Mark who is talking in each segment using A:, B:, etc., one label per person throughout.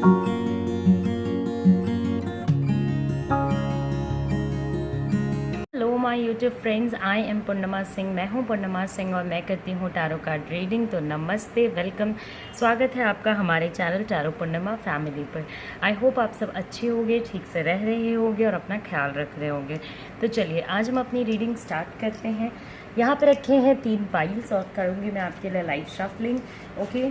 A: Hello my YouTube friends, I am Purnima Singh. मैं हूं पूर्णिमा सिंह और मैं करती हूं टैरो कार्ड रीडिंग। तो नमस्ते, वेलकम, स्वागत है आपका हमारे चैनल टैरो पूर्णिमा फैमिली पर। आई होप आप सब अच्छे होंगे, ठीक से रह रहे होंगे और अपना ख्याल रख रहे होंगे। तो चलिए आज हम अपनी रीडिंग स्टार्ट करते हैं। यहाँ पर रखे हैं 3 पाइल्स और करूँगी मैं आपके लिए लाइव शफलिंग। ओके,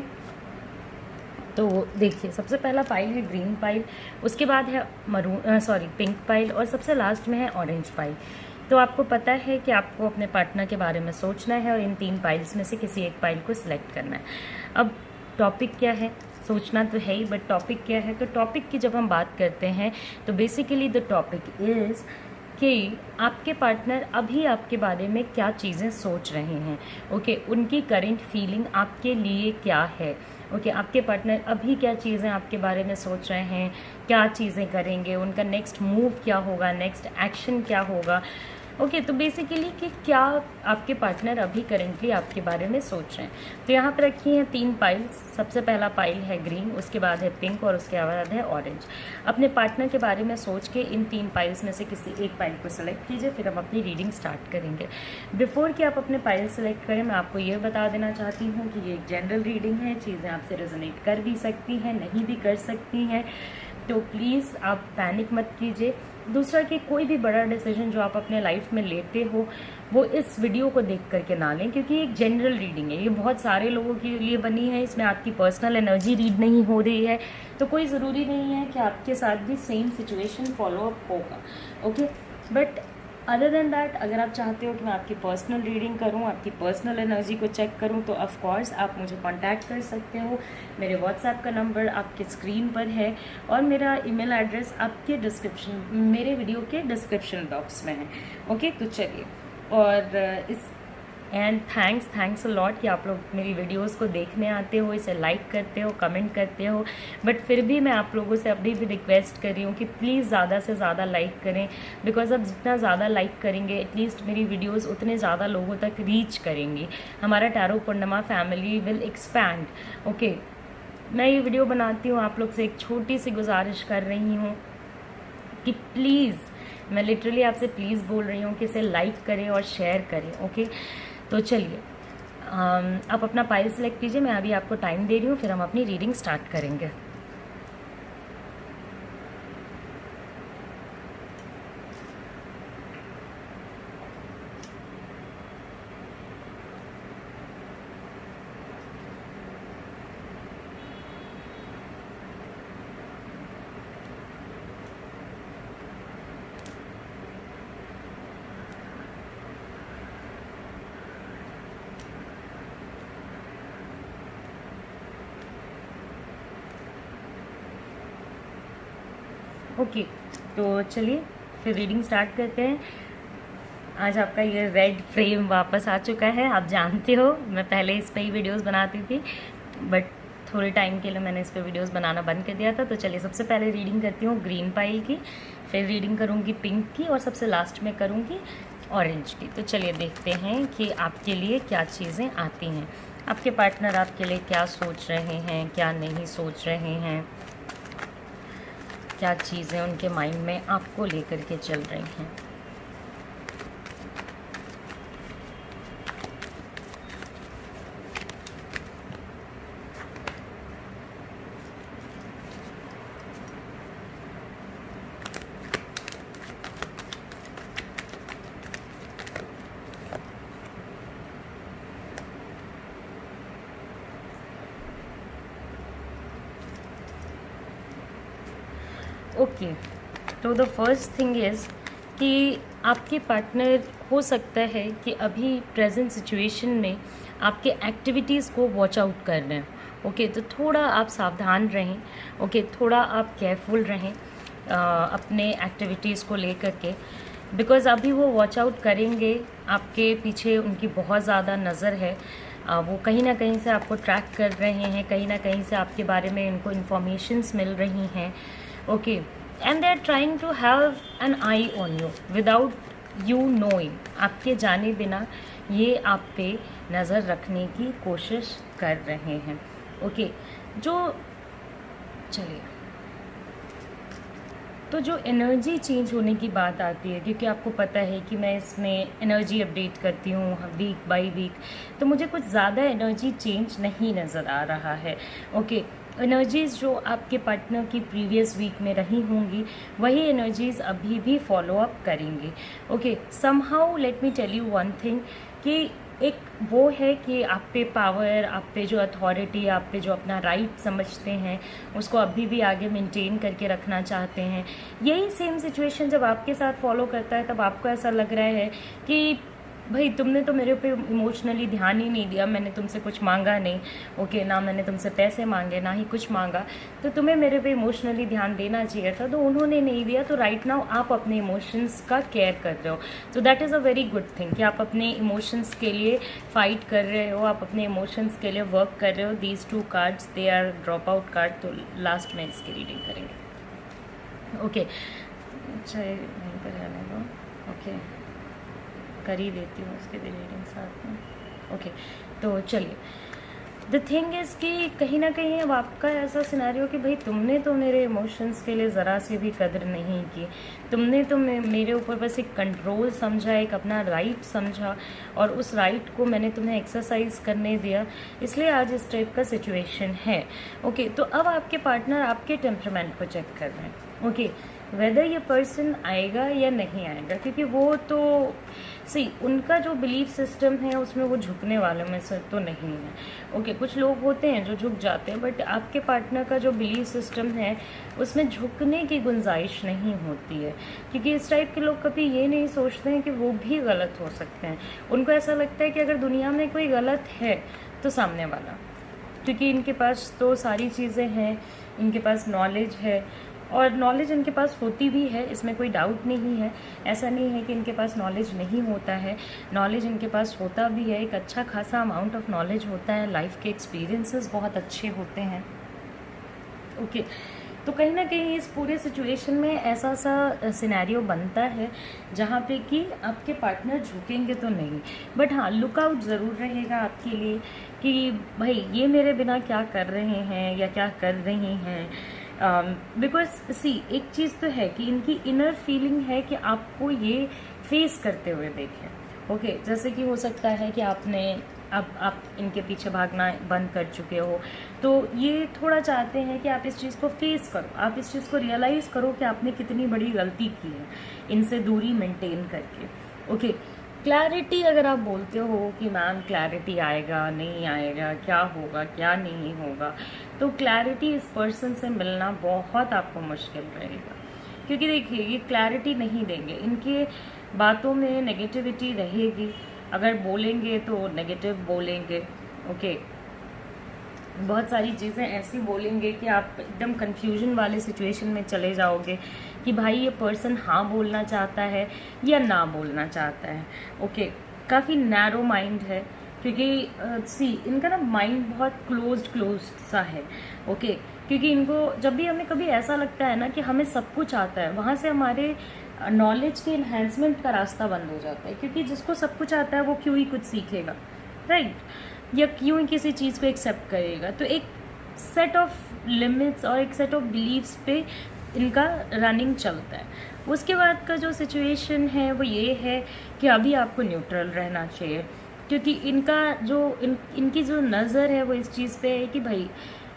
A: तो देखिए, सबसे पहला पाइल है ग्रीन पाइल, उसके बाद है पिंक पाइल और सबसे लास्ट में है ऑरेंज पाइल। तो आपको पता है कि आपको अपने पार्टनर के बारे में सोचना है और इन 3 पाइल्स में से किसी एक पाइल को सिलेक्ट करना है। अब टॉपिक क्या है, सोचना तो है ही, बट टॉपिक क्या है? तो टॉपिक की जब हम बात करते हैं तो बेसिकली द टॉपिक इज़ कि आपके पार्टनर अभी आपके बारे में क्या चीज़ें सोच रहे हैं। ओके, उनकी करंट फीलिंग आपके लिए क्या है। ओके, आपके पार्टनर अभी क्या चीज़ें आपके बारे में सोच रहे हैं, क्या चीज़ें करेंगे, उनका नेक्स्ट मूव क्या होगा, नेक्स्ट एक्शन क्या होगा। ओके, तो बेसिकली कि क्या आपके पार्टनर अभी करेंटली आपके बारे में सोच रहे हैं। तो यहाँ पर रखी हैं 3 पाइल्स। सबसे पहला पाइल है ग्रीन, उसके बाद है पिंक और उसके बाद है ऑरेंज। अपने पार्टनर के बारे में सोच के इन 3 पाइल्स में से किसी एक पाइल को सेलेक्ट कीजिए, फिर हम अपनी रीडिंग स्टार्ट करेंगे। बिफोर कि आप अपने पाइल सेलेक्ट करें, मैं आपको ये बता देना चाहती हूँ कि ये एक जनरल रीडिंग है। चीज़ें आपसे रेजोनेट कर भी सकती हैं, नहीं भी कर सकती हैं, तो प्लीज़ आप पैनिक मत कीजिए। दूसरा कि कोई भी बड़ा डिसीजन जो आप अपने लाइफ में लेते हो वो इस वीडियो को देख करके ना लें, क्योंकि ये एक जनरल रीडिंग है, ये बहुत सारे लोगों के लिए बनी है। इसमें आपकी पर्सनल एनर्जी रीड नहीं हो रही है, तो कोई ज़रूरी नहीं है कि आपके साथ भी सेम सिचुएशन फॉलो अप होगा। Okay, but other than that, अगर आप चाहते हो कि मैं आपकी पर्सनल रीडिंग करूं, आपकी पर्सनल एनर्जी को चेक करूं, तो ऑफ कोर्स आप मुझे कांटेक्ट कर सकते हो। मेरे व्हाट्सएप का नंबर आपके स्क्रीन पर है और मेरा ईमेल एड्रेस आपके मेरे वीडियो के डिस्क्रिप्शन बॉक्स में है। ओके, तो चलिए, और एंड थैंक्स अ लॉट कि आप लोग मेरी वीडियोस को देखने आते हो, इसे लाइक करते हो, कमेंट करते हो। बट फिर भी मैं आप लोगों से अभी भी रिक्वेस्ट कर रही हूँ कि प्लीज़ ज़्यादा से ज़्यादा लाइक करें, बिकॉज अब जितना ज़्यादा लाइक करेंगे एटलीस्ट मेरी वीडियोस उतने ज़्यादा लोगों तक रीच करेंगी। हमारा tarot Purnima family will expand. Okay, मैं ये वीडियो बनाती हूँ, आप लोग से एक छोटी सी गुजारिश कर रही हूँ कि प्लीज़, मैं लिटरली आपसे प्लीज़ बोल रही हूँ कि इसे लाइक करें और शेयर करें। ओके, तो चलिए आप अपना पाइल सेलेक्ट कीजिए, मैं अभी आपको टाइम दे रही हूँ, फिर हम अपनी रीडिंग स्टार्ट करेंगे। ओके, तो चलिए फिर रीडिंग स्टार्ट करते हैं। आज आपका ये रेड फ्रेम वापस आ चुका है। आप जानते हो मैं पहले इस पे ही वीडियोस बनाती थी, बट थोड़े टाइम के लिए मैंने इस पे वीडियोस बनाना बंद कर दिया था। तो चलिए सबसे पहले रीडिंग करती हूँ ग्रीन पाइल की, फिर रीडिंग करूँगी पिंक की और सबसे लास्ट में करूँगी ऑरेंज की। तो चलिए देखते हैं कि आपके लिए क्या चीज़ें आती हैं, आपके पार्टनर आपके लिए क्या सोच रहे हैं, क्या नहीं सोच रहे हैं, क्या चीज़ें उनके माइंड में आपको लेकर के चल रही हैं। ओके, तो द फर्स्ट थिंग इज़ कि आपके पार्टनर हो सकता है कि अभी प्रेजेंट सिचुएशन में आपके एक्टिविटीज़ को वॉच आउट कर रहे हैं। ओके, तो थोड़ा आप सावधान रहें। ओके, थोड़ा आप केयरफुल रहें अपने एक्टिविटीज़ को लेकर के, बिकॉज़ अभी वो वॉच आउट करेंगे, आपके पीछे उनकी बहुत ज़्यादा नज़र है। वो कहीं ना कहीं से आपको ट्रैक कर रहे हैं, कहीं ना कहीं से आपके बारे में इनको इन्फॉर्मेशंस मिल रही हैं। Okay, and they are trying to have an eye on you without you knowing. आपके जाने बिना ये आप पे नज़र रखने की कोशिश कर रहे हैं। ओके, जो चलिए तो जो एनर्जी चेंज होने की बात आती है, क्योंकि आपको पता है कि मैं इसमें एनर्जी अपडेट करती हूँ वीक बाय वीक, तो मुझे कुछ ज़्यादा एनर्जी चेंज नहीं नज़र आ रहा है। ओके, एनर्जीज़ जो आपके पार्टनर की प्रीवियस वीक में रही होंगी वही एनर्जीज़ अभी भी फॉलो अप करेंगी। Okay, somehow let me tell you one thing कि एक वो है कि आप पे पावर, आप पे जो अथॉरिटी, आप पे जो अपना राइट समझते हैं उसको अभी भी आगे मेंटेन करके रखना चाहते हैं। यही सेम सिचुएशन जब आपके साथ फॉलो करता है तब आपको ऐसा लग रहा है कि भाई तुमने तो मेरे पे इमोशनली ध्यान ही नहीं दिया, मैंने तुमसे कुछ मांगा नहीं। ओके, ना मैंने तुमसे पैसे मांगे ना ही कुछ मांगा, तो तुम्हें मेरे पे इमोशनली ध्यान देना चाहिए था, तो उन्होंने नहीं दिया। तो राइट नाउ आप अपने इमोशंस का केयर कर रहे हो, तो that is a very good thing कि आप अपने इमोशंस के लिए फाइट कर रहे हो, आप अपने इमोशंस के लिए वर्क कर रहे हो। These 2 cards they are drop out card, तो लास्ट में इसकी रीडिंग करेंगे। ओके, चाहे वहीं पर रहने दो। ओके, कर ही देती हूँ उसके भी रीडिंग साथ में। ओके, तो चलिए, द थिंग इज़ कि कहीं ना कहीं अब आपका ऐसा सिनेरियो कि भाई तुमने तो मेरे इमोशंस के लिए ज़रा सी भी कदर नहीं की, तुमने तो मेरे ऊपर बस एक कंट्रोल समझा, एक अपना राइट समझा, और उस राइट को मैंने तुम्हें एक्सरसाइज करने दिया, इसलिए आज इस टाइप का सिचुएशन है। ओके, तो अब आपके पार्टनर आपके टेम्परामेंट को चेक कर रहे हैं। ओके, वेदर ये पर्सन आएगा या नहीं आएगा, क्योंकि वो तो उनका जो बिलीफ सिस्टम है उसमें वो झुकने वाले में से तो नहीं है। ओके, कुछ लोग होते हैं जो झुक जाते हैं, बट आपके पार्टनर का जो बिलीफ सिस्टम है उसमें झुकने की गुंजाइश नहीं होती है, क्योंकि इस टाइप के लोग कभी ये नहीं सोचते हैं कि वो भी गलत हो सकते हैं। उनको ऐसा लगता है कि अगर दुनिया में कोई गलत है तो सामने वाला, क्योंकि इनके पास तो सारी चीज़ें हैं, इनके पास नॉलेज है, और नॉलेज इनके पास होती भी है, इसमें कोई डाउट नहीं है। ऐसा नहीं है कि इनके पास नॉलेज नहीं होता है, नॉलेज इनके पास होता भी है, एक अच्छा खासा अमाउंट ऑफ नॉलेज होता है, लाइफ के एक्सपीरियंसेस बहुत अच्छे होते हैं। ओके, तो कहीं ना कहीं इस पूरे सिचुएशन में ऐसा सा सिनेरियो बनता है जहाँ पे कि आपके पार्टनर झुकेंगे तो नहीं, बट हाँ लुकआउट ज़रूर रहेगा आपके लिए कि भाई ये मेरे बिना क्या कर रहे हैं या क्या कर रही हैं। बिकॉज एक चीज़ तो है कि इनकी इनर फीलिंग है कि आपको ये फेस करते हुए देखें। ओके, जैसे कि हो सकता है कि अब आप इनके पीछे भागना बंद कर चुके हो, तो ये थोड़ा चाहते हैं कि आप इस चीज़ को फेस करो, आप इस चीज़ को रियलाइज़ करो कि आपने कितनी बड़ी गलती की है इनसे दूरी मेंटेन करके। ओके, क्लैरिटी अगर आप बोलते हो कि मैम क्लैरिटी आएगा नहीं आएगा, क्या होगा क्या नहीं होगा, तो क्लैरिटी इस पर्सन से मिलना बहुत आपको मुश्किल रहेगा, क्योंकि देखिए ये क्लैरिटी नहीं देंगे, इनके बातों में नेगेटिविटी रहेगी, अगर बोलेंगे तो नेगेटिव बोलेंगे। ओके, बहुत सारी चीज़ें ऐसी बोलेंगे कि आप एकदम कंफ्यूजन वाले सिचुएशन में चले जाओगे कि भाई ये पर्सन हाँ बोलना चाहता है या ना बोलना चाहता है। ओके, काफ़ी नैरो माइंड है, क्योंकि इनका ना माइंड बहुत क्लोज्ड सा है। ओके, क्योंकि इनको जब भी हमें कभी ऐसा लगता है ना कि हमें सब कुछ आता है, वहाँ से हमारे नॉलेज के इन्हेंसमेंट का रास्ता बंद हो जाता है, क्योंकि जिसको सब कुछ आता है वो क्यों ही कुछ सीखेगा, राइट, या क्यों ही किसी चीज़ को एक्सेप्ट करेगा। तो एक सेट ऑफ लिमिट्स और एक सेट ऑफ बिलीव्स पे इनका रनिंग चलता है। उसके बाद का जो सिचुएशन है वो ये है कि अभी आपको न्यूट्रल रहना चाहिए, क्योंकि इनका जो इनकी जो नज़र है वो इस चीज़ पे है कि भाई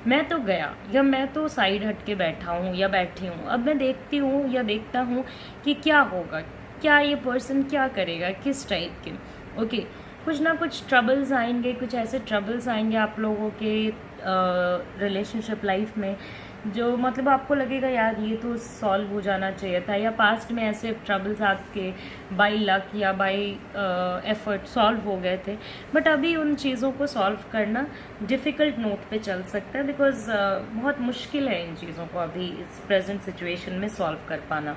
A: मैं तो गया, या मैं तो साइड हट के बैठा हूँ या बैठी हूँ, अब मैं देखती हूँ या देखता हूँ कि क्या होगा, क्या ये पर्सन क्या करेगा, किस टाइप के। ओके, कुछ ना कुछ ट्रबल्स आएंगे, कुछ ऐसे ट्रबल्स आएंगे आप लोगों के रिलेशनशिप लाइफ में जो मतलब आपको लगेगा यार ये तो सॉल्व हो जाना चाहिए था, या पास्ट में ऐसे ट्रबल्स आपके बाय लक या बाय एफर्ट सॉल्व हो गए थे, बट अभी उन चीज़ों को सॉल्व करना डिफ़िकल्ट नोट पे चल सकता है, बिकॉज बहुत मुश्किल है इन चीज़ों को अभी इस प्रेजेंट सिचुएशन में सॉल्व कर पाना।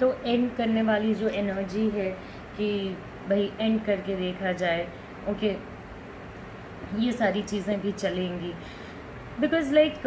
A: तो एंड करने वाली जो एनर्जी है कि भाई एंड करके देखा जाए। ओके, ये सारी चीज़ें भी चलेंगी, बिकॉज लाइक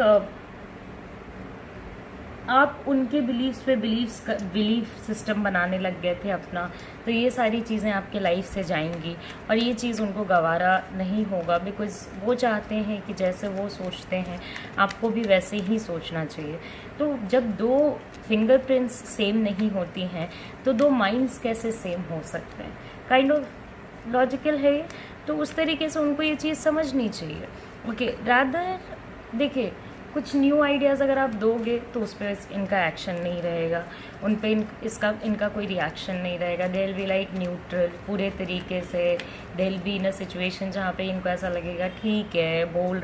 A: आप उनके बिलीफ सिस्टम बनाने लग गए थे अपना, तो ये सारी चीज़ें आपके लाइफ से जाएंगी और ये चीज़ उनको गवारा नहीं होगा, बिकॉज़ वो चाहते हैं कि जैसे वो सोचते हैं आपको भी वैसे ही सोचना चाहिए। तो जब दो फिंगरप्रिंट्स सेम नहीं होती हैं तो दो माइंड्स कैसे सेम हो सकते हैं? काइंड ऑफ लॉजिकल है ये। तो उस तरीके से उनको ये चीज़ समझनी चाहिए। ओके, रादर देखिए, कुछ न्यू आइडियाज़ अगर आप दोगे तो उस पर इनका एक्शन नहीं रहेगा, उन पे इनका कोई रिएक्शन नहीं रहेगा। They will be like neutral पूरे तरीके से। They will be in a situation जहाँ पे इनको ऐसा लगेगा ठीक है, बोल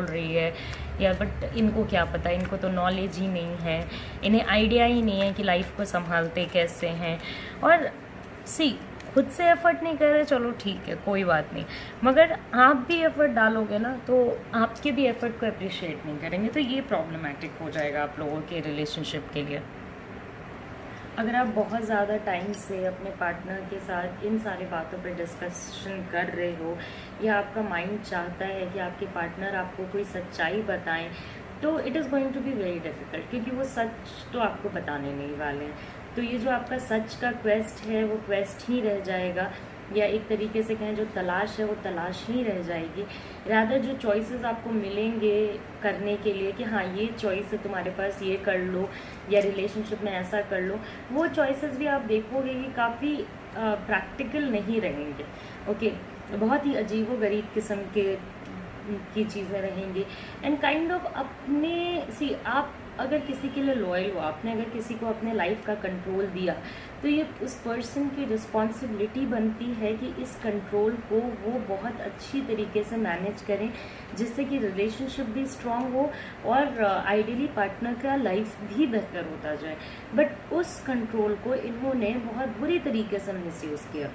A: रही है या बट इनको क्या पता, इनको तो नॉलेज ही नहीं है, इन्हें आइडिया ही नहीं है कि लाइफ को संभालते कैसे हैं। और खुद से एफर्ट नहीं कर रहे, चलो ठीक है, कोई बात नहीं, मगर आप भी एफर्ट डालोगे ना तो आपके भी एफर्ट को अप्रिशिएट नहीं करेंगे, तो ये प्रॉब्लमेटिक हो जाएगा आप लोगों के रिलेशनशिप के लिए। अगर आप बहुत ज़्यादा टाइम से अपने पार्टनर के साथ इन सारी बातों पर डिस्कशन कर रहे हो या आपका माइंड चाहता है कि आपके पार्टनर आपको कोई सच्चाई बताएं, तो it is going to be very difficult, क्योंकि वो सच तो आपको बताने नहीं वाले हैं। तो ये जो आपका सच का क्वेस्ट है वो क्वेस्ट ही रह जाएगा, या एक तरीके से कहें जो तलाश है वो तलाश ही रह जाएगी। रादर जो चॉइसेस आपको मिलेंगे करने के लिए कि हाँ ये चॉइस है तुम्हारे पास, ये कर लो या रिलेशनशिप में ऐसा कर लो, वो चॉइसेस भी आप देखोगे कि काफ़ी प्रैक्टिकल नहीं रहेंगे। ओके, बहुत ही अजीबोगरीब किस्म की चीज़ें रहेंगी। एंड काइंड ऑफ अपने आप अगर किसी के लिए लॉयल हो, आपने अगर किसी को अपने लाइफ का कंट्रोल दिया, तो ये उस पर्सन की रिस्पॉन्सिबिलिटी बनती है कि इस कंट्रोल को वो बहुत अच्छी तरीके से मैनेज करें, जिससे कि रिलेशनशिप भी स्ट्रांग हो और आइडियली पार्टनर का लाइफ भी बेहतर होता जाए। बट उस कंट्रोल को इन्होंने बहुत बुरी तरीके से मिसयूज़ किया।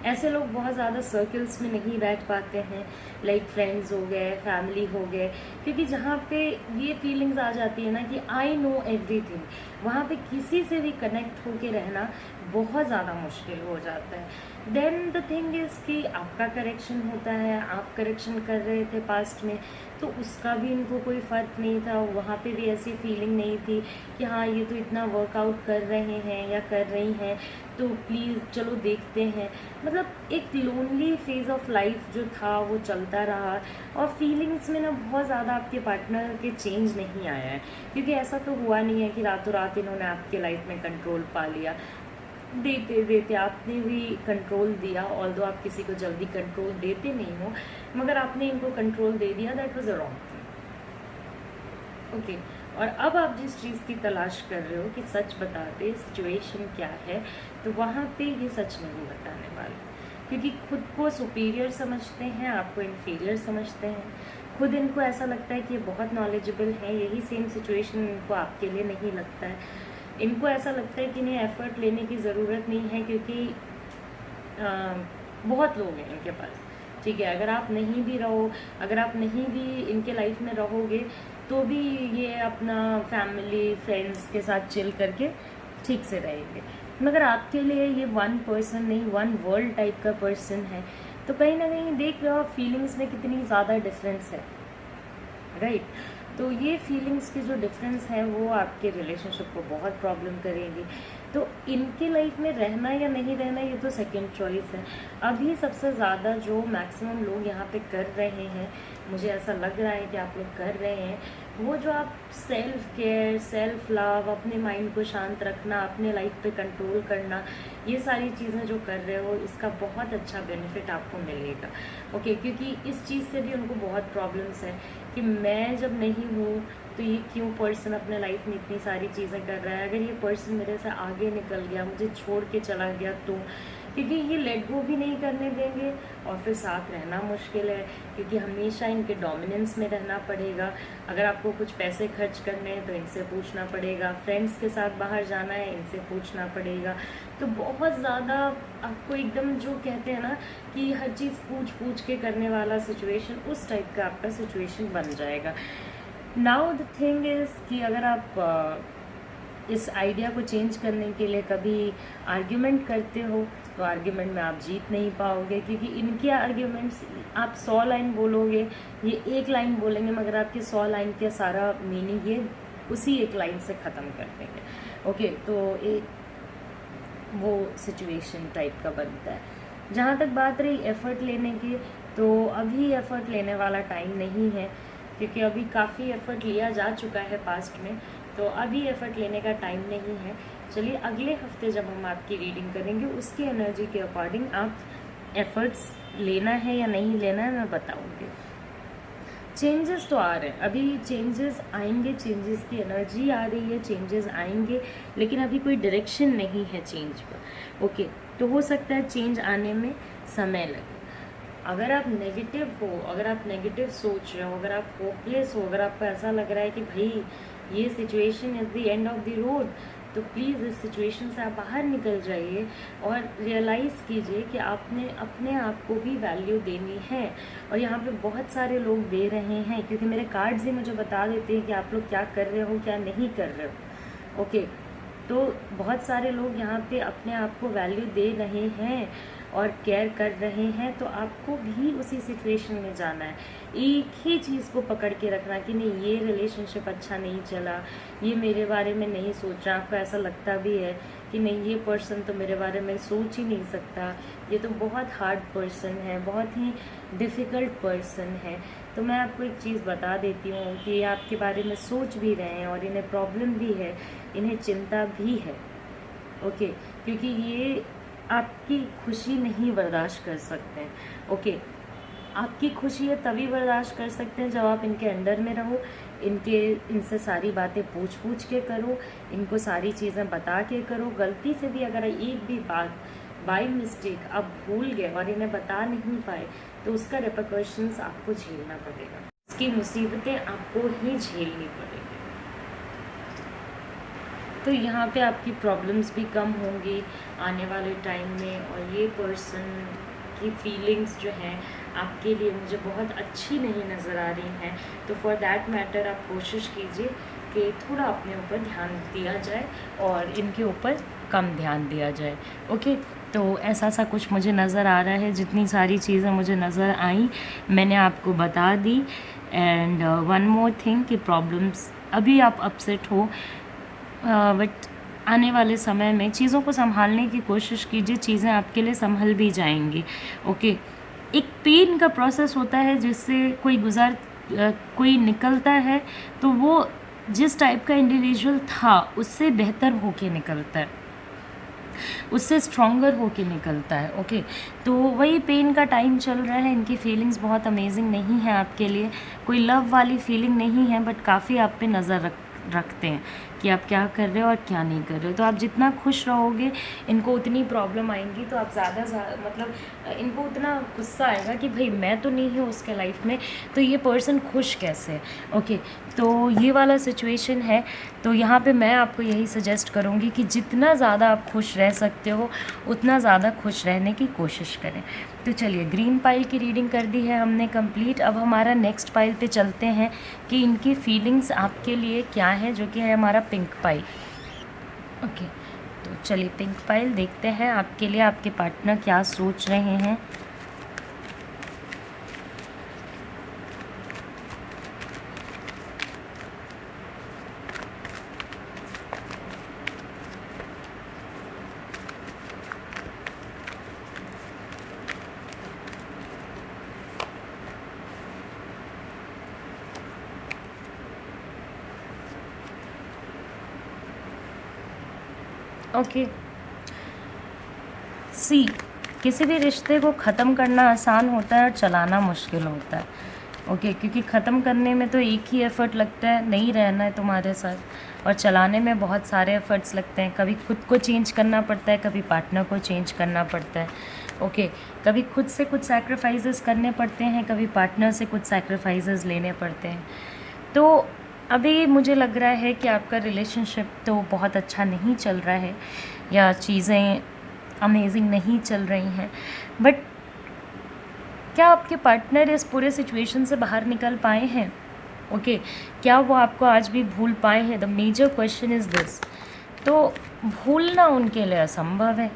A: ऐसे लोग बहुत ज़्यादा सर्कल्स में नहीं बैठ पाते हैं, लाइक फ्रेंड्स हो गए, फैमिली हो गए, क्योंकि जहाँ पे ये फीलिंग्स आ जाती है ना कि आई नो एवरीथिंग, वहाँ पे किसी से भी कनेक्ट होके रहना बहुत ज़्यादा मुश्किल हो जाता है। देन द थिंग इज़ कि आपका करेक्शन होता है, आप करेक्शन कर रहे थे पास्ट में, तो उसका भी इनको कोई फ़र्क नहीं था, वहाँ पे भी ऐसी फीलिंग नहीं थी कि हाँ ये तो इतना वर्कआउट कर रहे हैं या कर रही हैं तो प्लीज़ चलो देखते हैं। मतलब एक लोनली फेज़ ऑफ लाइफ जो था वो चलता रहा, और फीलिंग्स में ना बहुत ज़्यादा आपके पार्टनर के चेंज नहीं आया है, क्योंकि ऐसा तो हुआ नहीं है कि रातों रात इन्होंने आपके लाइफ में कंट्रोल पा लिया। देते देते आपने भी कंट्रोल दिया, ऑल्दो आप किसी को जल्दी कंट्रोल देते नहीं हो, मगर आपने इनको कंट्रोल दे दिया, that was a wrong thing. Okay, और अब आप जिस चीज़ की तलाश कर रहे हो कि सच बता दे सिचुएशन क्या है, तो वहाँ पे ये सच नहीं बताने वाले, क्योंकि खुद को सुपीरियर समझते हैं, आपको इन्फीरियर समझते हैं। खुद इनको ऐसा लगता है कि ये बहुत नॉलेजेबल है, यही सेम सिचुएशन इनको आपके लिए नहीं लगता है। इनको ऐसा लगता है कि इन्हें एफर्ट लेने की ज़रूरत नहीं है, क्योंकि बहुत लोग हैं इनके पास। ठीक है, अगर आप नहीं भी रहो, अगर आप नहीं भी इनके लाइफ में रहोगे, तो भी ये अपना फैमिली फ्रेंड्स के साथ चिल करके ठीक से रहेंगे, मगर आपके लिए ये वन पर्सन नहीं, वन वर्ल्ड टाइप का पर्सन है। तो कहीं ना कहीं देख रहे हो आप फीलिंग्स में कितनी ज़्यादा डिफरेंस है, राइट? तो ये फीलिंग्स की जो डिफरेंस है वो आपके रिलेशनशिप को बहुत प्रॉब्लम करेगी। तो इनके लाइफ में रहना या नहीं रहना ये तो सेकंड चॉइस है। अभी सबसे ज़्यादा जो मैक्सिमम लोग यहाँ पे कर रहे हैं, मुझे ऐसा लग रहा है कि आप लोग कर रहे हैं, वो जो आप सेल्फ केयर, सेल्फ लव, अपने माइंड को शांत रखना, अपने लाइफ पे कंट्रोल करना, ये सारी चीज़ें जो कर रहे हो, इसका बहुत अच्छा बेनिफिट आपको मिलेगा। ओके, क्योंकि इस चीज़ से भी उनको बहुत प्रॉब्लम्स है कि मैं जब नहीं हूँ तो ये क्यों पर्सन अपने लाइफ में इतनी सारी चीज़ें कर रहा है, अगर ये पर्सन मेरे से आगे निकल गया, मुझे छोड़ के चला गया, तो क्योंकि ये लेट गो भी नहीं करने देंगे और फिर साथ रहना मुश्किल है, क्योंकि हमेशा इनके डोमिनेंस में रहना पड़ेगा। अगर आपको कुछ पैसे खर्च करने हैं तो इनसे पूछना पड़ेगा, फ्रेंड्स के साथ बाहर जाना है इनसे पूछना पड़ेगा। तो बहुत ज़्यादा आपको एकदम जो कहते हैं ना कि हर चीज़ पूछ पूछ के करने वाला सिचुएशन, उस टाइप का आपका सिचुएशन बन जाएगा। नाउ द थिंग इज़ कि अगर आप इस आइडिया को चेंज करने के लिए कभी आर्ग्यूमेंट करते हो तो आर्ग्यूमेंट में आप जीत नहीं पाओगे, क्योंकि इनके आर्ग्यूमेंट्स आप 100 लाइन बोलोगे, ये 1 लाइन बोलेंगे, मगर आपकी 100 लाइन का सारा मीनिंग ये उसी एक लाइन से ख़त्म कर देंगे। ओके, तो एक वो सिचुएशन टाइप का बनता है। जहाँ तक बात रही एफ़र्ट लेने की, तो अभी एफ़र्ट लेने वाला टाइम नहीं है, क्योंकि अभी काफ़ी एफ़र्ट लिया जा चुका है पास्ट में, तो अभी एफ़र्ट लेने का टाइम नहीं है। चलिए अगले हफ्ते जब हम आपकी रीडिंग करेंगे उसकी एनर्जी के अकॉर्डिंग आप एफ़र्ट्स लेना है या नहीं लेना है मैं बताऊँगी। चेंजेस तो आ रहे हैं, अभी चेंजेस आएंगे, चेंजेस की एनर्जी आ रही है, चेंजेस आएंगे, लेकिन अभी कोई डायरेक्शन नहीं है चेंज पर। ओके, तो हो सकता है चेंज आने में समय लगे। अगर आप नेगेटिव हो, अगर आप नेगेटिव सोच रहे हो, अगर आप होपलेस हो, अगर आपको ऐसा लग रहा है कि भाई ये situation is the end of the road, तो प्लीज़ इस सिचुएशन से आप बाहर निकल जाइए और रियलाइज़ कीजिए कि आपने अपने आप को भी वैल्यू देनी है। और यहाँ पे बहुत सारे लोग दे रहे हैं, क्योंकि मेरे कार्ड्स ही मुझे बता देते हैं कि आप लोग क्या कर रहे हो, क्या नहीं कर रहे हो। ओके, तो बहुत सारे लोग यहाँ पे अपने आप को वैल्यू दे रहे हैं और केयर कर रहे हैं, तो आपको भी उसी सिचुएशन में जाना है। एक ही चीज़ को पकड़ के रखना कि नहीं ये रिलेशनशिप अच्छा नहीं चला, ये मेरे बारे में नहीं सोच रहा, आपको ऐसा लगता भी है कि नहीं ये पर्सन तो मेरे बारे में सोच ही नहीं सकता, ये तो बहुत हार्ड पर्सन है, बहुत ही डिफ़िकल्ट पर्सन है, तो मैं आपको एक चीज़ बता देती हूँ कि ये आपके बारे में सोच भी रहे हैं और इन्हें प्रॉब्लम भी है, इन्हें चिंता भी है। ओके, क्योंकि ये आपकी खुशी नहीं बर्दाश्त कर सकते हैं। ओके, आपकी खुशी है तभी बर्दाश्त कर सकते हैं जब आप इनके अंडर में रहो, इनसे सारी बातें पूछ के करो, इनको सारी चीज़ें बता के करो। गलती से भी अगर एक भी बात बाय मिस्टेक आप भूल गए और इन्हें बता नहीं पाए, तो उसका रिपरकशंस आपको झेलना पड़ेगा, इसकी मुसीबतें आपको ही झेलनी पड़ेगी। तो यहाँ पे आपकी प्रॉब्लम्स भी कम होंगी आने वाले टाइम में, और ये पर्सन की फीलिंग्स जो हैं आपके लिए मुझे बहुत अच्छी नहीं नज़र आ रही हैं। तो फॉर दैट मैटर आप कोशिश कीजिए कि थोड़ा अपने ऊपर ध्यान दिया जाए और इनके ऊपर कम ध्यान दिया जाए। ओके, तो ऐसा सा कुछ मुझे नज़र आ रहा है। जितनी सारी चीज़ें मुझे नज़र आई मैंने आपको बता दी। एंड वन मोर थिंग कि प्रॉब्लम्स अभी आप अपसेट हो, बट आने वाले समय में चीज़ों को संभालने की कोशिश कीजिए, चीज़ें आपके लिए संभल भी जाएंगी। ओके, एक पेन का प्रोसेस होता है जिससे कोई निकलता है, तो वो जिस टाइप का इंडिविजुअल था उससे बेहतर होके निकलता है, उससे स्ट्रॉन्गर होके निकलता है। ओके, तो वही पेन का टाइम चल रहा है। इनकी फीलिंग्स बहुत अमेजिंग नहीं है आपके लिए, कोई लव वाली फीलिंग नहीं है, बट काफ़ी आप पे नज़र रखते हैं कि आप क्या कर रहे हो और क्या नहीं कर रहे हो। तो आप जितना खुश रहोगे इनको उतनी प्रॉब्लम आएंगी, तो आप ज़्यादा मतलब इनको उतना गुस्सा आएगा कि भाई मैं तो नहीं हूँ उसके लाइफ में, तो ये पर्सन खुश कैसे है। ओके, तो ये वाला सिचुएशन है। तो यहाँ पे मैं आपको यही सजेस्ट करूँगी कि जितना ज़्यादा आप खुश रह सकते हो उतना ज़्यादा खुश रहने की कोशिश करें। तो चलिए, ग्रीन पाइल की रीडिंग कर दी है हमने कंप्लीट। अब हमारा नेक्स्ट पाइल पे चलते हैं कि इनकी फीलिंग्स आपके लिए क्या है, जो कि है हमारा पिंक पाइल। ओके, तो चलिए पिंक पाइल देखते हैं आपके लिए आपके पार्टनर क्या सोच रहे हैं। ओके, सी, किसी भी रिश्ते को ख़त्म करना आसान होता है और चलाना मुश्किल होता है। ओके, क्योंकि ख़त्म करने में तो एक ही एफ़र्ट लगता है, नहीं रहना है तुम्हारे साथ, और चलाने में बहुत सारे एफ़र्ट्स लगते हैं। कभी खुद को चेंज करना पड़ता है, कभी पार्टनर को चेंज करना पड़ता है। ओके, कभी खुद से कुछ सैक्रिफाइसेस करने पड़ते हैं, कभी पार्टनर से कुछ सैक्रिफाइसेस लेने पड़ते हैं। तो अभी मुझे लग रहा है कि आपका रिलेशनशिप तो बहुत अच्छा नहीं चल रहा है, या चीज़ें अमेजिंग नहीं चल रही हैं, बट क्या आपके पार्टनर इस पूरे सिचुएशन से बाहर निकल पाए हैं? ओके, क्या वो आपको आज भी भूल पाए हैं? The major question is this. तो भूलना उनके लिए असंभव है।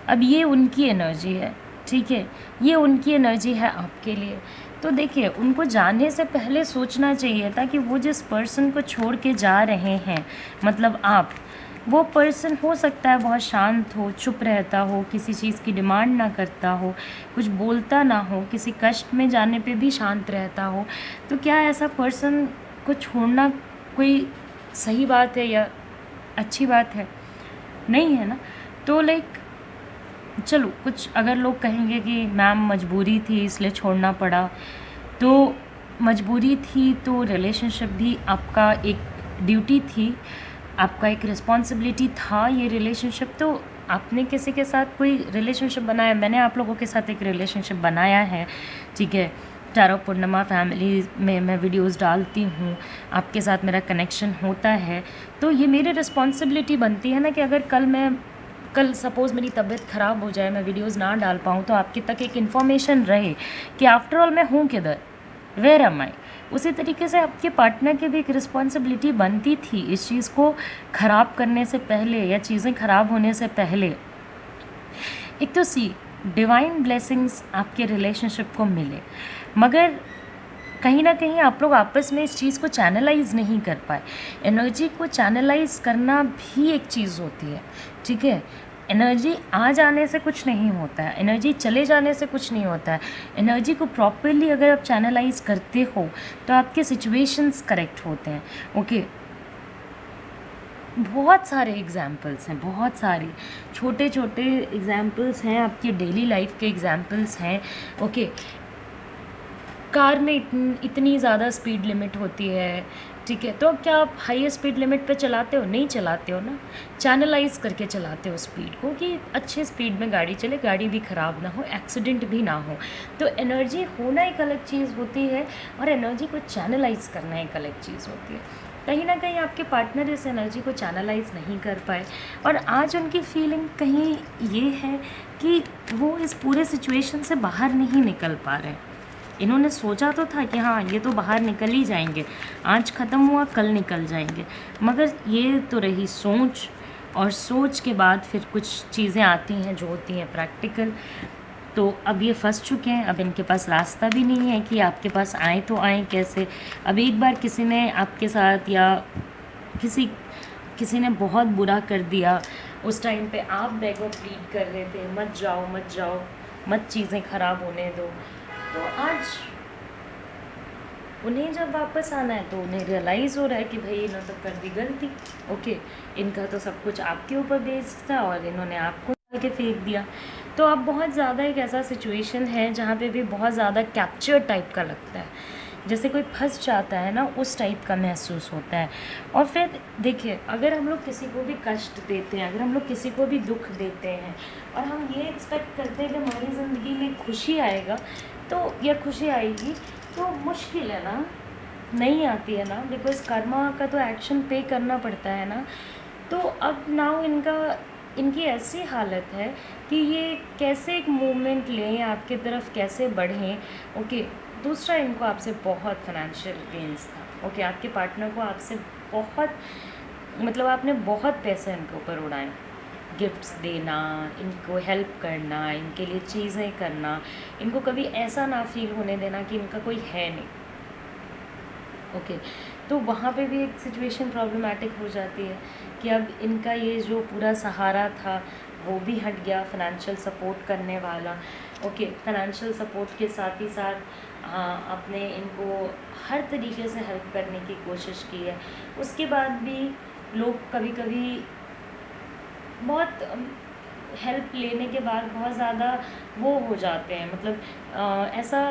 A: अब ये उनकी एनर्जी है, ठीक है, ये उनकी एनर्जी है आपके लिए। तो देखिए, उनको जाने से पहले सोचना चाहिए था कि वो जिस पर्सन को छोड़ के जा रहे हैं, मतलब आप, वो पर्सन हो सकता है बहुत शांत हो, चुप रहता हो, किसी चीज़ की डिमांड ना करता हो, कुछ बोलता ना हो, किसी कष्ट में जाने पे भी शांत रहता हो। तो क्या ऐसा पर्सन को छोड़ना कोई सही बात है या अच्छी बात है? नहीं है ना। तो लाइक चलो, कुछ अगर लोग कहेंगे कि मैम मजबूरी थी इसलिए छोड़ना पड़ा, तो मजबूरी थी तो रिलेशनशिप भी आपका एक ड्यूटी थी, आपका एक रिस्पॉन्सिबिलिटी था ये रिलेशनशिप। तो आपने किसी के साथ कोई रिलेशनशिप बनाया, मैंने आप लोगों के साथ एक रिलेशनशिप बनाया है, ठीक है। चारों पूर्णिमा फैमिली में मैं वीडियोस डालती हूँ, आपके साथ मेरा कनेक्शन होता है, तो ये मेरी रिस्पॉन्सिबिलिटी बनती है ना कि अगर कल सपोज़ मेरी तबीयत ख़राब हो जाए, मैं वीडियोस ना डाल पाऊँ, तो आपके तक एक इन्फॉर्मेशन रहे कि आफ्टर ऑल मैं हूँ किधर, वेयर एम आई। उसी तरीके से आपके पार्टनर की भी एक रिस्पॉन्सिबिलिटी बनती थी इस चीज़ को ख़राब करने से पहले या चीज़ें ख़राब होने से पहले। एक तो डिवाइन ब्लेसिंग्स आपके रिलेशनशिप को मिले, मगर कहीं ना कहीं आप लोग आपस में इस चीज़ को चैनलाइज नहीं कर पाए। एनर्जी को चैनलाइज करना भी एक चीज़ होती है, ठीक है। एनर्जी आ जाने से कुछ नहीं होता है, एनर्जी चले जाने से कुछ नहीं होता है। एनर्जी को प्रॉपरली अगर आप चैनलाइज करते हो तो आपके सिचुएशंस करेक्ट होते हैं, ओके। बहुत सारे एग्जाम्पल्स हैं, बहुत सारे छोटे छोटे एग्जाम्पल्स हैं, आपके डेली लाइफ के एग्जाम्पल्स हैं, ओके। कार में इतनी ज़्यादा स्पीड लिमिट होती है, ठीक है, तो क्या आप हाई स्पीड लिमिट पे चलाते हो? नहीं चलाते हो ना, चैनलाइज करके चलाते हो स्पीड को कि अच्छे स्पीड में गाड़ी चले, गाड़ी भी ख़राब ना हो, एक्सीडेंट भी ना हो। तो एनर्जी होना एक अलग चीज़ होती है और एनर्जी को चैनलाइज करना एक अलग चीज़ होती है। कहीं ना कहीं आपके पार्टनर इस एनर्जी को चैनलाइज नहीं कर पाए और आज उनकी फीलिंग कहीं ये है कि वो इस पूरे सिचुएशन से बाहर नहीं निकल पा रहे। इन्होंने सोचा तो था कि हाँ ये तो बाहर निकल ही जाएंगे, आज ख़त्म हुआ कल निकल जाएंगे, मगर ये तो रही सोच, और सोच के बाद फिर कुछ चीज़ें आती हैं जो होती हैं प्रैक्टिकल। तो अब ये फंस चुके हैं, अब इनके पास रास्ता भी नहीं है कि आपके पास आए तो आए कैसे। अब एक बार किसी ने आपके साथ या किसी ने बहुत बुरा कर दिया, उस टाइम पे आप बेग और प्लीड कर रहे थे मत जाओ मत जाओ, मत चीज़ें ख़राब होने दो, तो आज उन्हें जब वापस आना है तो उन्हें रियलाइज़ हो रहा है कि भाई इन्होंने तो कर दी गलती, ओके। इनका तो सब कुछ आपके ऊपर बेस्ड था और इन्होंने आपको डाल के फेंक दिया। तो अब बहुत ज़्यादा एक ऐसा सिचुएशन है जहाँ पे भी बहुत ज़्यादा कैप्चर टाइप का लगता है, जैसे कोई फंस जाता है ना, उस टाइप का महसूस होता है। और फिर देखिए, अगर हम लोग किसी को भी कष्ट देते हैं, अगर हम लोग किसी को भी दुख देते हैं और हम ये एक्सपेक्ट करते हैं कि हमारी ज़िंदगी में खुशी आएगा तो या खुशी आएगी, तो मुश्किल है ना, नहीं आती है ना, बिकॉज कर्मा का तो एक्शन पे करना पड़ता है ना। तो अब नाउ इनकी ऐसी हालत है कि ये कैसे एक मूवमेंट लें, आपकी तरफ कैसे बढ़ें, ओके। दूसरा, इनको आपसे बहुत फाइनेंशियल गेन्स था, ओके। आपके पार्टनर को आपसे बहुत, मतलब आपने बहुत पैसे इनके ऊपर उड़ाए, गिफ्ट्स देना, इनको हेल्प करना, इनके लिए चीज़ें करना, इनको कभी ऐसा ना फील होने देना कि इनका कोई है नहीं, ओके। तो वहाँ पे भी एक सिचुएशन प्रॉब्लमेटिक हो जाती है कि अब इनका ये जो पूरा सहारा था वो भी हट गया, फाइनेंशियल सपोर्ट करने वाला, ओके। फाइनेंशियल सपोर्ट के साथ ही साथ आपने इनको हर तरीके से हेल्प करने की कोशिश की है, उसके बाद भी लोग कभी कभी बहुत हेल्प लेने के बाद बहुत ज़्यादा वो हो जाते हैं, मतलब ऐसा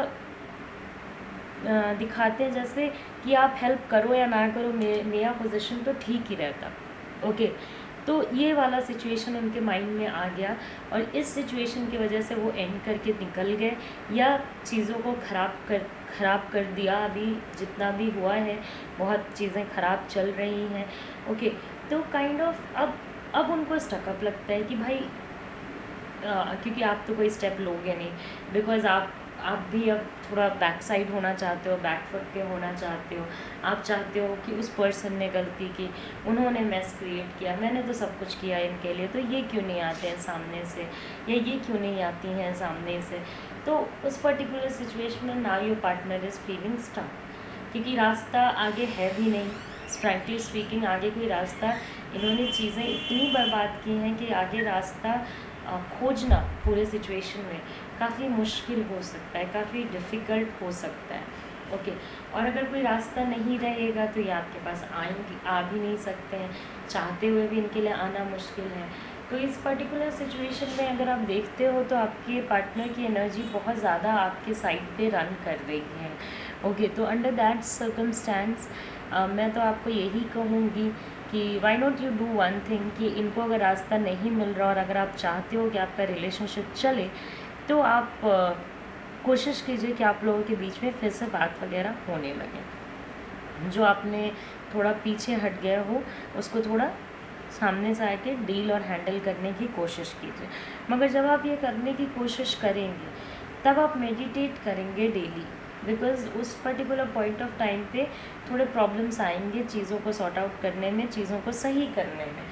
A: दिखाते हैं जैसे कि आप हेल्प करो या ना करो, मेरा पोजीशन तो ठीक ही रहता, ओके। तो ये वाला सिचुएशन उनके माइंड में आ गया और इस सिचुएशन की वजह से वो एंड करके निकल गए या चीज़ों को ख़राब कर दिया। अभी जितना भी हुआ है बहुत चीज़ें ख़राब चल रही हैं, ओके। तो काइंड ऑफ अब उनको स्टकअप लगता है कि भाई क्योंकि आप तो कोई स्टेप लोगे नहीं, बिकॉज़ आप आप भी अब थोड़ा बैक साइड होना चाहते हो, बैक फुट पे होना चाहते हो। आप चाहते हो कि उस पर्सन ने गलती की, उन्होंने मेस क्रिएट किया, मैंने तो सब कुछ किया इनके लिए, तो ये क्यों नहीं आते हैं सामने से, या ये क्यों नहीं आती हैं सामने से। तो उस पर्टिकुलर सिचुएशन में now your partner is feeling stuck, क्योंकि रास्ता आगे है भी नहीं। फ्रैंकली स्पीकिंग आगे कोई रास्ता, इन्होंने चीज़ें इतनी बर्बाद की हैं कि आगे रास्ता खोजना पूरे सिचुएशन में काफ़ी मुश्किल हो सकता है, काफ़ी डिफ़िकल्ट हो सकता है। ओके, और अगर कोई रास्ता नहीं रहेगा तो ये आपके पास आ भी नहीं सकते हैं, चाहते हुए भी इनके लिए आना मुश्किल है। तो इस पर्टिकुलर सिचुएशन में अगर आप देखते हो तो आपके पार्टनर की एनर्जी बहुत ज़्यादा आपके साइड पे रन कर रही है। ओके, तो अंडर दैट सर्कमस्टेंस मैं तो आपको यही कहूँगी कि why not you do one thing, कि इनको अगर रास्ता नहीं मिल रहा और अगर आप चाहते हो कि आपका रिलेशनशिप चले, तो आप कोशिश कीजिए कि आप लोगों के बीच में फिर से बात वगैरह होने लगे। जो आपने थोड़ा पीछे हट गए हो उसको थोड़ा सामने से आके डील और हैंडल करने की कोशिश कीजिए। मगर जब आप ये करने की कोशिश करेंगे तब आप मेडिटेट करेंगे डेली, बिकॉज़ उस पर्टिकुलर पॉइंट ऑफ टाइम पे थोड़े प्रॉब्लम्स आएंगे चीज़ों को सॉर्ट आउट करने में, चीज़ों को सही करने में।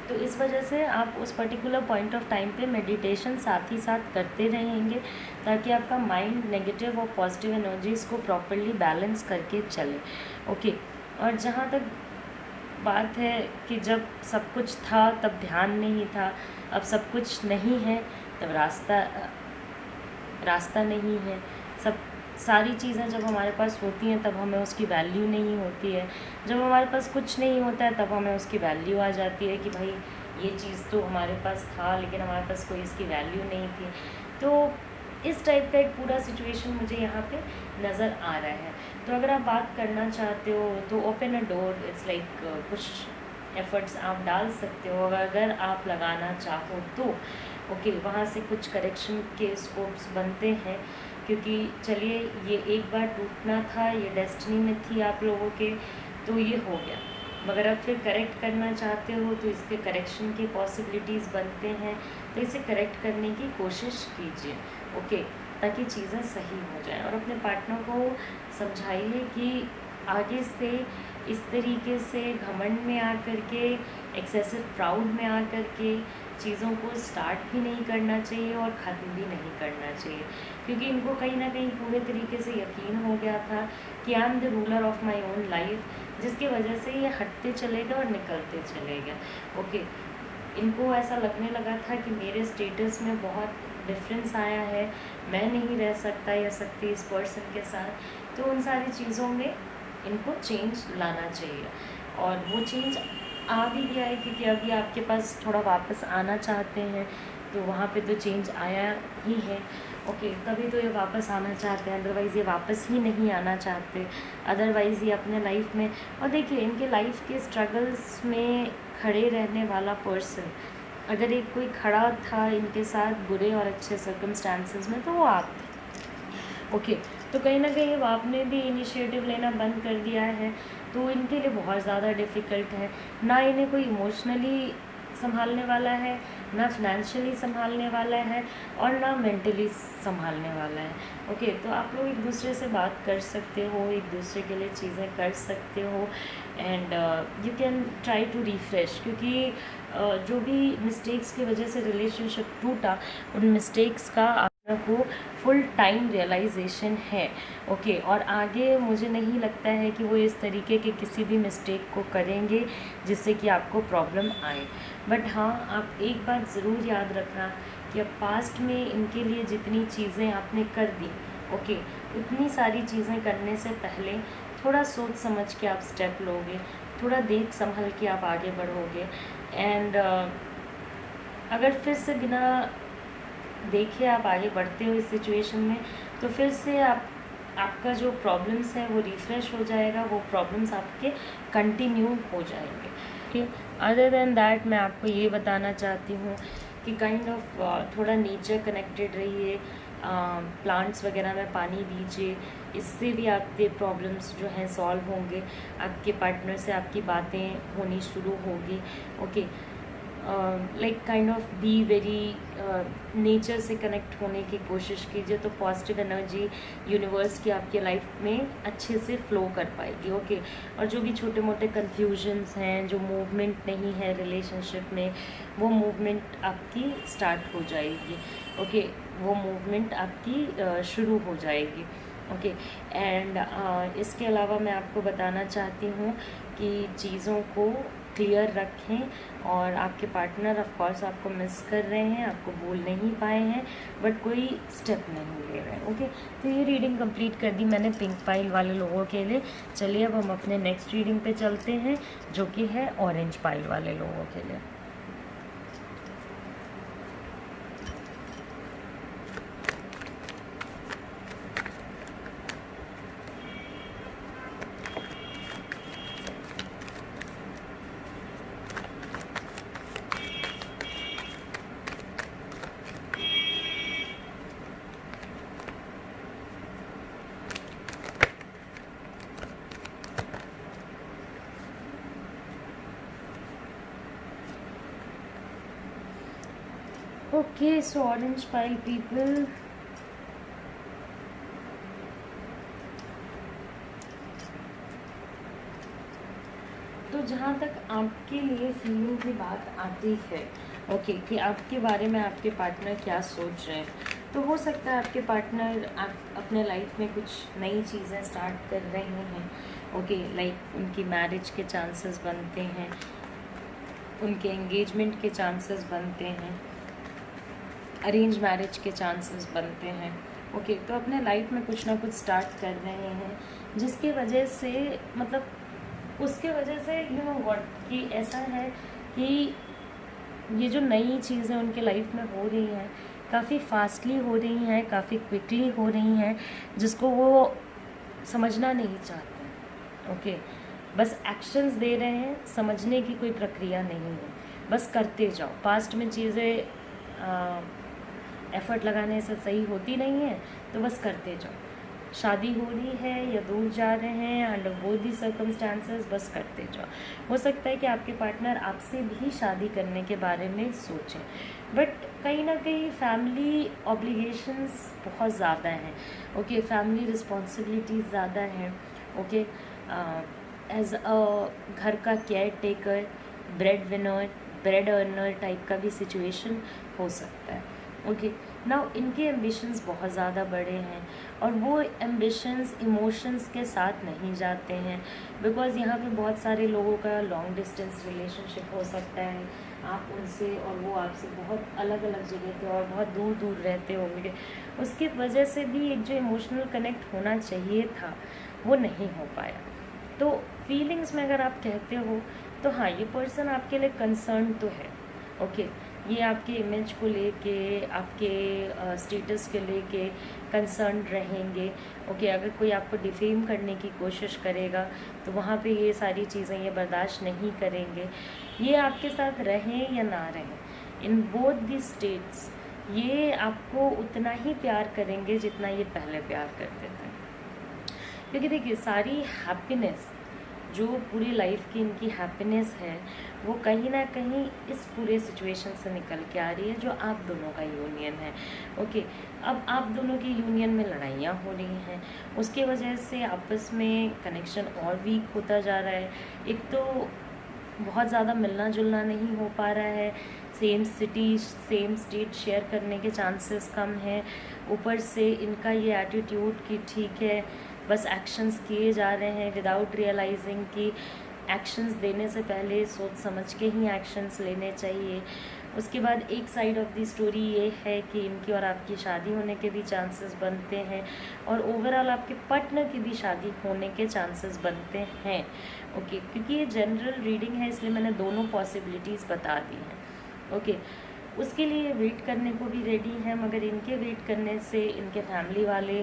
A: तो इस वजह से आप उस पर्टिकुलर पॉइंट ऑफ टाइम पे मेडिटेशन साथ ही साथ करते रहेंगे, ताकि आपका माइंड नेगेटिव और पॉजिटिव एनर्जीज़ को प्रॉपरली बैलेंस करके चले। ओके, और जहाँ तक बात है कि जब सब कुछ था तब ध्यान नहीं था, अब सब कुछ नहीं है तब रास्ता नहीं है। सारी चीज़ें जब हमारे पास होती हैं तब हमें उसकी वैल्यू नहीं होती है, जब हमारे पास कुछ नहीं होता है तब हमें उसकी वैल्यू आ जाती है कि भाई ये चीज़ तो हमारे पास था लेकिन हमारे पास कोई इसकी वैल्यू नहीं थी। तो इस टाइप का एक पूरा सिचुएशन मुझे यहाँ पे नज़र आ रहा है। तो अगर आप बात करना चाहते हो तो open a door, it's like कुछ एफ़र्ट्स आप डाल सकते हो अगर आप लगाना चाहो तो। ओके, वहाँ से कुछ करेक्शन के स्कोप्स बनते हैं, क्योंकि चलिए ये एक बार टूटना था, ये डेस्टिनी में थी आप लोगों के, तो ये हो गया। मगर अब फिर करेक्ट करना चाहते हो तो इसके करेक्शन की पॉसिबिलिटीज़ बनते हैं, तो इसे करेक्ट करने की कोशिश कीजिए। ओके, ताकि चीज़ें सही हो जाएं, और अपने पार्टनर को समझाइए कि आगे से इस तरीके से घमंड में आकर के, एक्सेसिव प्राउड में आकर के चीज़ों को स्टार्ट भी नहीं करना चाहिए और ख़त्म भी नहीं करना चाहिए, क्योंकि इनको कहीं ना कहीं पूरे तरीके से यकीन हो गया था कि I am the ruler of my own life, जिसकी वजह से ये हटते चले गए और निकलते चले गए। ओके, इनको ऐसा लगने लगा था कि मेरे स्टेटस में बहुत डिफरेंस आया है, मैं नहीं रह सकता या सकती इस पर्सन के साथ, तो उन सारी चीज़ों में इनको चेंज लाना चाहिए, और वो चेंज आ भी गया है, क्योंकि अभी आपके पास थोड़ा वापस आना चाहते हैं, तो वहाँ पे तो चेंज आया ही है। ओके, तभी तो ये वापस आना चाहते हैं, अदरवाइज़ ये वापस ही नहीं आना चाहते। अदरवाइज़ ये अपने लाइफ में, और देखिए इनके लाइफ के स्ट्रगल्स में खड़े रहने वाला पर्सन, अगर एक कोई खड़ा था इनके साथ बुरे और अच्छे सर्कमस्टांसेस में, तो वो आप थे। ओके, तो कहीं ना कहीं अब आपने भी इनिशिएटिव लेना बंद कर दिया है, तो इनके लिए बहुत ज़्यादा डिफ़िकल्ट है। ना इन्हें कोई इमोशनली संभालने वाला है, ना फिनेंशियली संभालने वाला है, और ना मेंटली संभालने वाला है। ओके, तो आप लोग एक दूसरे से बात कर सकते हो, एक दूसरे के लिए चीज़ें कर सकते हो, and you can try to refresh, क्योंकि जो भी मिस्टेक्स की वजह से रिलेशनशिप टूटा, उन मिस्टेक्स का को फुल टाइम रियलाइजेशन है। ओके, और आगे मुझे नहीं लगता है कि वो इस तरीके के किसी भी मिस्टेक को करेंगे जिससे कि आपको प्रॉब्लम आए। बट हाँ, आप एक बात ज़रूर याद रखना कि अब पास्ट में इनके लिए जितनी चीज़ें आपने कर दी, ओके, उतनी सारी चीज़ें करने से पहले थोड़ा सोच समझ के आप स्टेप लोगे, थोड़ा देख संभल के आप आगे बढ़ोगे। एंड अगर फिर से बिना देखे आप आगे बढ़ते हो इस सिचुएशन में, तो फिर से आपका जो प्रॉब्लम्स है वो रिफ़्रेश हो जाएगा, वो प्रॉब्लम्स आपके कंटिन्यू हो जाएंगे। ठीक, अदर देन दैट मैं आपको ये बताना चाहती हूँ कि काइंड ऑफ थोड़ा नेचर कनेक्टेड रहिए, प्लांट्स वगैरह में पानी दीजिए, इससे भी आपके प्रॉब्लम्स जो हैं सॉल्व होंगे, आपके पार्टनर से आपकी बातें होनी शुरू होगी। Okay, like kind of be very nature से कनेक्ट होने की कोशिश कीजिए, तो पॉजिटिव एनर्जी यूनिवर्स की आपकी लाइफ में अच्छे से फ्लो कर पाएगी। ओके और जो भी छोटे मोटे कन्फ्यूजन्स हैं, जो मूवमेंट नहीं है रिलेशनशिप में, वो मूवमेंट आपकी स्टार्ट हो जाएगी। ओके वो मूवमेंट आपकी शुरू हो जाएगी। ओके एंड इसके अलावा मैं आपको बताना चाहती हूँ कि चीज़ों को क्लियर रखें, और आपके पार्टनर ऑफ कोर्स आपको मिस कर रहे हैं, आपको बोल नहीं पाए हैं, बट कोई स्टेप नहीं ले रहे हैं। ओके तो ये रीडिंग कंप्लीट कर दी मैंने पिंक पाइल वाले लोगों के लिए। चलिए अब हम अपने नेक्स्ट रीडिंग पे चलते हैं, जो कि है ऑरेंज पाइल वाले लोगों के लिए। Okay, so orange pile people, तो जहाँ तक आपके लिए फीलिंग की बात आती है, ओके कि आपके बारे में आपके पार्टनर क्या सोच रहे हैं, तो हो सकता है आपके पार्टनर आप अपने लाइफ में कुछ नई चीज़ें स्टार्ट कर रहे हैं। ओके लाइक उनकी मैरिज के चांसेस बनते हैं, उनके एंगेजमेंट के चांसेस बनते हैं, अरेंज मैरिज के चांसेस बनते हैं। ओके तो अपने लाइफ में कुछ ना कुछ स्टार्ट कर रहे हैं, जिसके वजह से मतलब उसके वजह से यू नो व्हाट कि ऐसा है कि ये जो नई चीज़ें उनके लाइफ में हो रही हैं काफ़ी फास्टली हो रही हैं, काफ़ी क्विकली हो रही हैं, जिसको वो समझना नहीं चाहते। ओके बस एक्शंस दे रहे हैं, समझने की कोई प्रक्रिया नहीं है, बस करते जाओ। पास्ट में चीज़ें एफ़र्ट लगाने से सही होती नहीं है, तो बस करते जाओ। शादी हो रही है या दूर जा रहे हैं, अंडर बोथ दी सर्कमस्टांसेस, बस करते जाओ। हो सकता है कि आपके पार्टनर आपसे भी शादी करने के बारे में सोचें, बट कहीं ना कहीं फैमिली ऑब्लिगेशंस बहुत ज़्यादा हैं। ओके फैमिली रिस्पॉन्सिबिलिटीज़ ज़्यादा हैं। ओके एज अ घर का care taker, bread earner type का भी सिचुएशन हो सकता है। ओके नाउ इनके एम्बिशंस बहुत ज़्यादा बड़े हैं, और वो एम्बिशंस इमोशंस के साथ नहीं जाते हैं, बिकॉज़ यहाँ पे बहुत सारे लोगों का लॉन्ग डिस्टेंस रिलेशनशिप हो सकता है, आप उनसे और वो आपसे बहुत अलग अलग जगह पे और बहुत दूर दूर रहते होंगे। उसकी वजह से भी एक जो इमोशनल कनेक्ट होना चाहिए था वो नहीं हो पाया। तो फीलिंग्स में अगर आप कहते हो तो हाँ, ये पर्सन आपके लिए कंसर्न तो है। ओके ये आपके इमेज को लेके, आपके स्टेटस के लेके कंसर्न रहेंगे। ओके अगर कोई आपको डिफेम करने की कोशिश करेगा तो वहाँ पे ये सारी चीज़ें ये बर्दाश्त नहीं करेंगे। ये आपके साथ रहें या ना रहें, इन बोथ दी स्टेट्स ये आपको उतना ही प्यार करेंगे जितना ये पहले प्यार करते थे। क्योंकि देखिए सारी हैप्पीनेस, जो पूरी लाइफ की इनकी हैप्पीनेस है, वो कहीं ना कहीं इस पूरे सिचुएशन से निकल के आ रही है, जो आप दोनों का यूनियन है। ओके अब आप दोनों की यूनियन में लड़ाइयाँ हो रही हैं, उसके वजह से आपस में कनेक्शन और वीक होता जा रहा है। एक तो बहुत ज़्यादा मिलना जुलना नहीं हो पा रहा है, same city same state share करने के चांसेस कम हैं, ऊपर से इनका ये एटीट्यूड कि ठीक है बस एक्शंस किए जा रहे हैं विदाउट रियलाइजिंग कि एक्शंस देने से पहले सोच समझ के ही एक्शंस लेने चाहिए। उसके बाद एक साइड ऑफ द स्टोरी ये है कि इनकी और आपकी शादी होने के भी चांसेस बनते हैं, और ओवरऑल आपके पार्टनर की भी शादी होने के चांसेस बनते हैं। ओके क्योंकि ये जनरल रीडिंग है इसलिए मैंने दोनों पॉसिबिलिटीज़ बता दी हैं। ओके उसके लिए वेट करने को भी रेडी हैं, मगर इनके वेट करने से इनके फैमिली वाले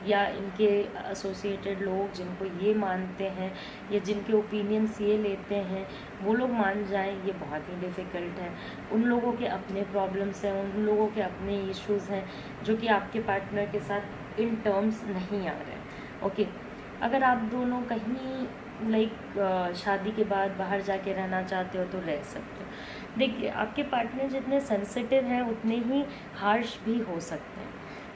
A: या इनके एसोसिएटेड लोग जिनको ये मानते हैं या जिनके ओपिनियंस ये लेते हैं वो लोग मान जाएं, ये बहुत ही डिफ़िकल्ट है। उन लोगों के अपने प्रॉब्लम्स हैं, उन लोगों के अपने इश्यूज़ हैं जो कि आपके पार्टनर के साथ इन टर्म्स नहीं आ रहे हैं। ओके अगर आप दोनों कहीं शादी के बाद बाहर जाके रहना चाहते हो तो रह सकते हो। देखिए, आपके पार्टनर जितने सेंसिटिव हैं उतने ही हार्श भी हो सकते हैं,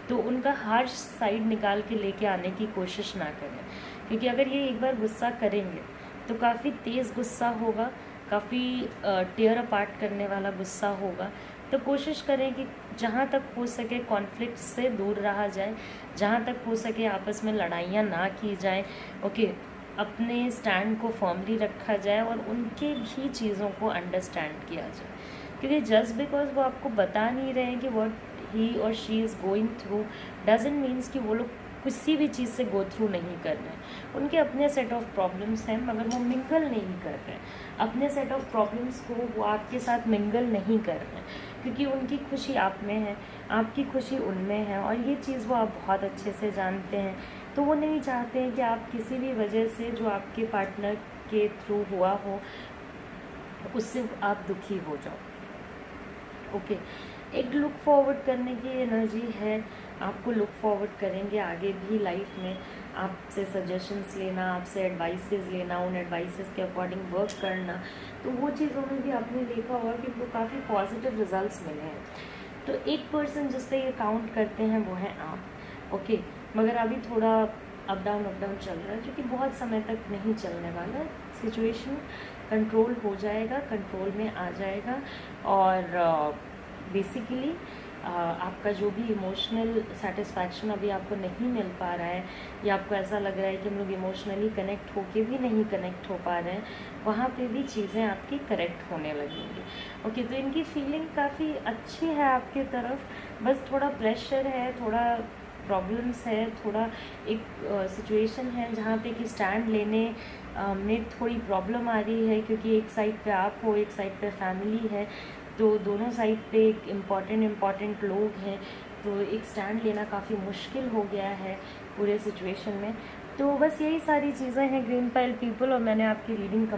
A: तो उनका हार्श साइड निकाल के लेके आने की कोशिश ना करें, क्योंकि अगर ये एक बार गुस्सा करेंगे तो काफ़ी तेज़ गुस्सा होगा, काफ़ी टेयर अपार्ट करने वाला गुस्सा होगा। तो कोशिश करें कि जहाँ तक हो सके कॉन्फ्लिक्ट से दूर रहा जाए, जहाँ तक हो सके आपस में लड़ाइयाँ ना की जाए। ओके, अपने स्टैंड को फर्मली रखा जाए और उनके भी चीज़ों को अंडरस्टैंड किया जाए, क्योंकि जस्ट बिकॉज वो आपको बता नहीं रहे हैं कि व्हाट ही और she is going through doesn't means कि वो लोग किसी भी चीज़ से गो थ्रू नहीं कर रहे हैं। उनके अपने सेट ऑफ प्रॉब्लम्स हैं, मगर वो मिंगल नहीं कर रहे हैं अपने सेट ऑफ प्रॉब्लम्स को, वो आपके साथ मिंगल नहीं कर रहे हैं, क्योंकि उनकी खुशी आप में है, आपकी खुशी उनमें है, और ये चीज़ वो आप बहुत अच्छे से जानते हैं। तो वो नहीं चाहते हैं कि आप किसी भी वजह से जो आपके पार्टनर के थ्रू हुआ हो उससे आप दुखी हो जाओ। ओके, एक लुक फॉरवर्ड करने की एनर्जी है, आपको लुक फॉरवर्ड करेंगे आगे भी लाइफ में। आपसे सजेशंस लेना, आपसे एडवाइसेस लेना, उन एडवाइसेस के अकॉर्डिंग वर्क करना, तो वो चीज़ों में भी आपने देखा होगा कि उनको काफ़ी पॉजिटिव रिजल्ट्स मिले हैं। तो एक पर्सन जिस पे ये काउंट करते हैं वो है आप। ओके, मगर अभी थोड़ा अप डाउन चल रहा है, जो कि बहुत समय तक नहीं चलने वाला। सिचुएशन कंट्रोल हो जाएगा, कंट्रोल में आ जाएगा, और बेसिकली आपका जो भी इमोशनल सेटिस्फैक्शन अभी आपको नहीं मिल पा रहा है, या आपको ऐसा लग रहा है कि हम लोग इमोशनली कनेक्ट होके भी नहीं कनेक्ट हो पा रहे हैं, वहाँ पे भी चीज़ें आपकी करेक्ट होने लगेंगी। ओके, तो इनकी फीलिंग काफ़ी अच्छी है आपकी तरफ, बस थोड़ा प्रेशर है, थोड़ा प्रॉब्लम्स है, थोड़ा एक सिचुएशन है जहाँ पे कि स्टैंड लेने में थोड़ी प्रॉब्लम आ रही है, क्योंकि एक साइड पे आप हो, एक साइड पे फैमिली है, तो दोनों साइड पे एक इम्पॉर्टेंट लोग हैं, तो एक स्टैंड लेना काफ़ी मुश्किल हो गया है पूरे सिचुएशन में। तो बस यही सारी चीज़ें हैं ग्रीन पाइल पीपल, और मैंने आपकी रीडिंग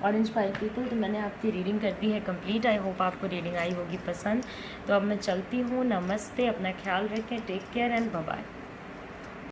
A: ऑरेंज पाइल पीपल, तो मैंने आपकी रीडिंग कर दी है कंप्लीट। आई होप आपको रीडिंग आई होगी पसंद। तो अब मैं चलती हूँ, नमस्ते, अपना ख्याल रखें, take care and bye bye.